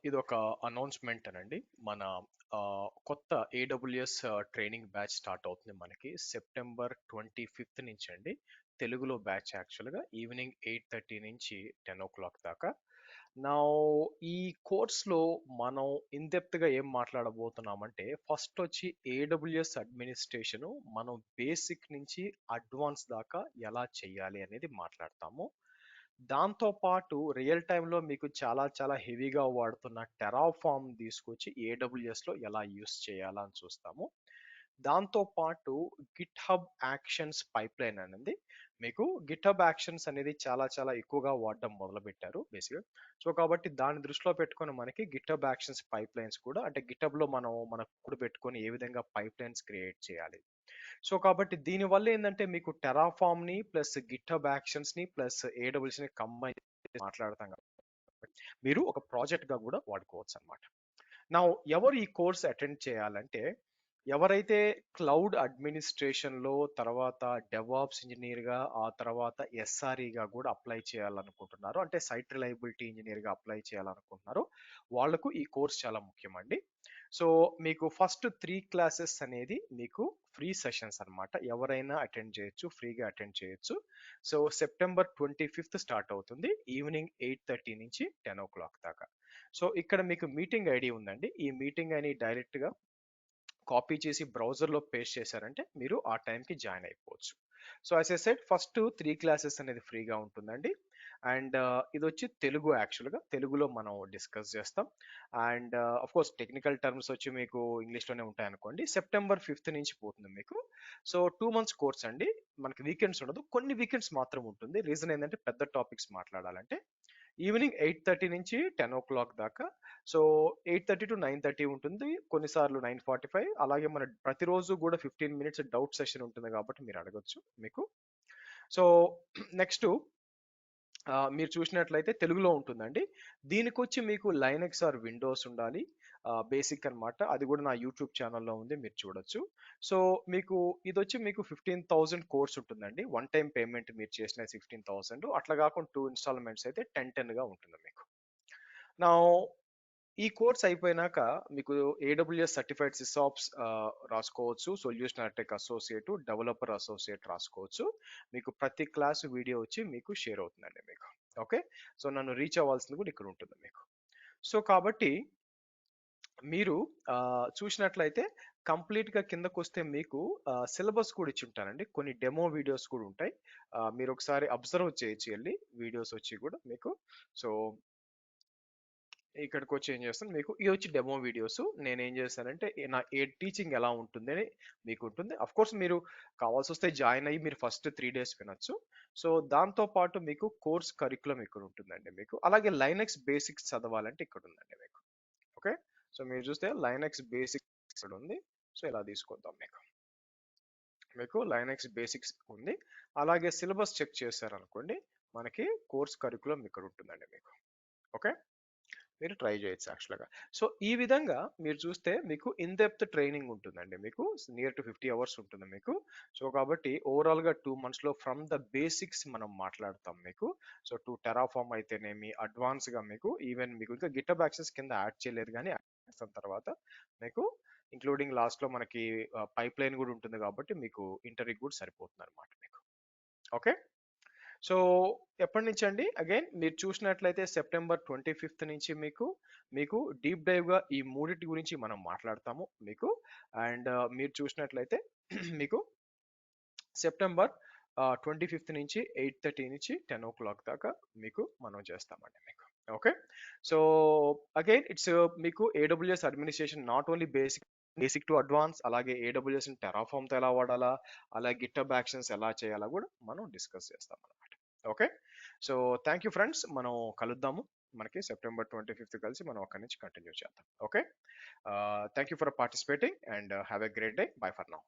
ఇదొక అనౌన్స్‌మెంట్ అనండి. మన కొత్త ఏడబ్ల్యూఎస్ ట్రైనింగ్ బ్యాచ్ స్టార్ట్ అవుతుంది మనకి సెప్టెంబర్ 25 నుంచి అండి. తెలుగులో బ్యాచ్ యాక్చువల్‌గా ఈవినింగ్ 8:30 నుంచి 10 దాకా. నౌ ఈ కోర్స్‌లో మనం ఇన్ డెప్త్‌గా ఏం మాట్లాడబోతున్నామంటే ఫస్ట్ వచ్చి ఏడబ్ల్యూఎస్ అడ్మినిస్ట్రేషను మనం బేసిక్ నుంచి అడ్వాన్స్ దాకా ఎలా చేయాలి అనేది మాట్లాడతాము. దాంతో పాటు రియల్ టైమ్‌లో మీకు చాలా చాలా హెవీగా వాడుతున్న టెరాఫార్మ్ తీసుకొచ్చి ఏడబ్ల్యూఎస్‌లో ఎలా యూజ్ చేయాలా అని చూస్తాము. దాంతో పాటు గిట్‌హబ్ యాక్షన్స్ పైప్‌లైన్ అనేది మీకు గిట్‌హబ్ యాక్షన్స్ అనేది చాలా చాలా ఎక్కువగా వాడడం మొదలుపెట్టారు బేసిక్‌గా. సో, కాబట్టి దాన్ని దృష్టిలో పెట్టుకొని మనకి గిట్‌హబ్ యాక్షన్స్ పైప్‌లైన్స్ కూడా అంటే గిట్‌హబ్‌లో మనం మన కోడ్ పెట్టుకొని ఏ విధంగా పైప్‌లైన్స్ క్రియేట్ చేయాలి. సో కాబట్టి దీనివల్ల ఏంటంటే మీకు టెరాఫామ్‌ని ప్లస్ గిట్‌హబ్ యాక్షన్స్‌ని ప్లస్ ఏడబ్ల్యూఎస్‌ని కంబైన్ చేసి మాట్లాడతాం కాబట్టి మీరు ఒక ప్రాజెక్ట్‌గా కూడా వాడుకోవచ్చనమాట. నౌ ఎవరు ఈ కోర్స్ అటెండ్ చేయాలంటే ఎవరైతే క్లౌడ్ అడ్మినిస్ట్రేషన్‌లో తర్వాత డెవాప్స్ ఇంజినీర్‌గా ఆ తర్వాత ఎస్ఆర్ఈగా కూడా అప్లై చేయాలనుకుంటున్నారో అంటే సైట్ రిలయబిలిటీ ఇంజినీర్‌గా అప్లై చేయాలనుకుంటున్నారో వాళ్ళకు ఈ కోర్స్ చాలా ముఖ్యమండి. సో మీకు ఫస్ట్ 3 క్లాసెస్ అనేది మీకు ఫ్రీ సెషన్స్ అన్నమాట. ఎవరైనా అటెండ్ చేయొచ్చు. ఫ్రీగా అటెండ్ చేయొచ్చు. సో సెప్టెంబర్ 25 స్టార్ట్ అవుతుంది. ఈవినింగ్ 8:30 నుంచి 10 దాకా. సో ఇక్కడ మీకు మీటింగ్ ఐడి ఉందండి. ఈ మీటింగ్ ఐడి డైరెక్ట్‌గా కాపీ చేసి బ్రౌజర్‌లో పేస్ట్ చేశారంటే మీరు ఆ టైంకి జాయిన్ అయిపోవచ్చు. So as I said first 3 classes అనేది ఫ్రీగా ఉంటుందండి. అండ్ ఇదొచ్చి తెలుగు యాక్చువల్‌గా. తెలుగులో మనం డిస్కస్ చేస్తాం. అండ్ ఆఫ్‌కోర్స్ టెక్నికల్ టర్మ్స్ వచ్చి మీకు ఇంగ్లీష్‌లోనే ఉంటాయనుకోండి. సెప్టెంబర్ 5 నుంచి పోతుంది మీకు. సో 2 మంత్స్ కోర్స్ అండి. మనకి వీకెండ్స్ ఉండదు. కొన్ని వీకెండ్స్ మాత్రం ఉంటుంది. రీజన్ ఏందంటే పెద్ద టాపిక్స్ మాట్లాడాలంటే. ఈవినింగ్ 8:30 నుంచి 10 దాకా. సో 8:30-9:30 ఉంటుంది. కొన్నిసార్లు 9:45 అలాగే మన ప్రతిరోజు కూడా 15 మినిట్స్ డౌట్ సెషన్ ఉంటుంది కాబట్టి మీరు అడగొచ్చు మీకు. సో నెక్స్ట్ మీరు చూసినట్లయితే తెలుగులో ఉంటుందండి. దీనికొచ్చి మీకు లైనక్స్ ఆర్ విండోస్ ఉండాలి. బేసిక్ అన్నమాట. అది కూడా నా యూట్యూబ్ ఛానల్‌లో ఉంది. మీరు చూడొచ్చు. సో మీకు ఇదొచ్చి మీకు 15,000 కోర్స్ ఉంటుందండి. వన్ టైమ్ పేమెంట్ మీరు చేసిన 15,000 అట్లా కాకుండా 2 ఇన్‌స్టాల్‌మెంట్స్ అయితే 10గా ఉంటుంది మీకు. నౌ ఈ కోర్స్ అయిపోయినాక మీకు ఏడబ్ల్యూఎస్ సర్టిఫైడ్ సిసాప్స్ రాసుకోవచ్చు. Solution architect associate, developer associate రాసుకోవచ్చు. మీకు ప్రతి క్లాస్ వీడియో వచ్చి మీకు షేర్ అవుతుందండి మీకు. ఓకే. సో నన్ను రీచ్ అవ్వాల్సింది కూడా ఇక్కడ ఉంటుంది మీకు. సో కాబట్టి మీరు చూసినట్లయితే కంప్లీట్‌గా కిందకొస్తే మీకు సిలబస్ కూడా ఇచ్చుంటానండి. కొన్ని డెమో వీడియోస్ కూడా ఉంటాయి. మీరు ఒకసారి అబ్జర్వ్ చేయొచ్చు ఎళ్లి వీడియోస్ వచ్చి కూడా మీకు. సో ఇక్కడికొచ్చి ఏం చేస్తాను మీకు ఇవొచ్చి డెమో వీడియోస్. నేనేం చేశానంటే నా టీచింగ్ ఎలా ఉంటుందని మీకుంటుంది. కోర్స్ మీరు కావాల్సొస్తే జాయిన్ అయ్యి మీరు ఫస్ట్ 3 డేస్ వినొచ్చు. సో దాంతో పాటు మీకు కోర్స్ కరిక్యులమ్ ఇక్కడ ఉంటుందండి మీకు. అలాగే లైనక్స్ బేసిక్స్ చదవాలంటే ఇక్కడ ఉందండి మీకు. ఓకే. సో మీరు చూస్తే లైనక్స్ బేసిక్స్ ఇక్కడ ఉంది. సో ఇలా తీసుకొద్దాం మీకు. మీకు లైనక్స్ బేసిక్స్ ఉంది. అలాగే సిలబస్ చెక్ చేశారనుకోండి మనకి కోర్స్ కరిక్యులమ్ ఇక్కడ ఉంటుందండి మీకు. ఓకే. మీరు ట్రై చేయొచ్చు యాక్చువల్‌గా. సో, ఈ విధంగా మీరు చూస్తే మీకు ఇన్ డెప్త్ ట్రైనింగ్ ఉంటుందండి మీకు. నియర్ టు 50 అవర్స్ ఉంటుంది మీకు. సో, కాబట్టి ఓవరాల్‌గా 2 మంత్స్‌లో ఫ్రమ్ ద బేసిక్స్ మనం మాట్లాడతాం మీకు. సో, టు టెరాఫార్మ్ అయితేనేమి, అడ్వాన్స్‌గా మీకు ఈవెన్ మీకు ఇంకా గిటబ్ యాక్సెస్ కింద యాడ్ చేయలేదు గానీ యాడ్ చేసిన తర్వాత మీకు ఇంక్లూడింగ్ లాస్ట్‌లో మనకి పైప్‌లైన్ గూడా ఉంటుంది కాబట్టి మీకు ఇంటర్వ్యూకి కూడా సరిపోతుందన్నమాట మీకు. ఓకే. సో ఎప్పటినుంచండి అగైన్ మీరు చూసినట్లయితే సెప్టెంబర్ 25 నుంచి మీకు డీప్ డైవ్‌గా ఈ మూడిటి గురించి మనం మాట్లాడతాము మీకు. అండ్ మీరు చూసినట్లయితే మీకు సెప్టెంబర్ 25 నుంచి 8:30 నుంచి 10 దాకా మీకు మనం చేస్తామండి మీకు. ఓకే. సో అగైన్ ఇట్స్ మీకు AWS administration not only basic to advance అలాగే ఏడబ్ల్యూఎస్‌ని టెరాఫార్మ్‌తో ఎలా వాడాలా, అలాగే గిటబ్ యాక్షన్స్ ఎలా చేయాలా కూడా మనం డిస్కస్ చేస్తామన్నమాట. Okay. So thank you friends. మనం కలుద్దాము. మనకి సెప్టెంబర్ 25 కలిసి మనం అక్కడి నుంచి కంటిన్యూ చేద్దాం. Okay. Thank you for participating and have a great day. By for now.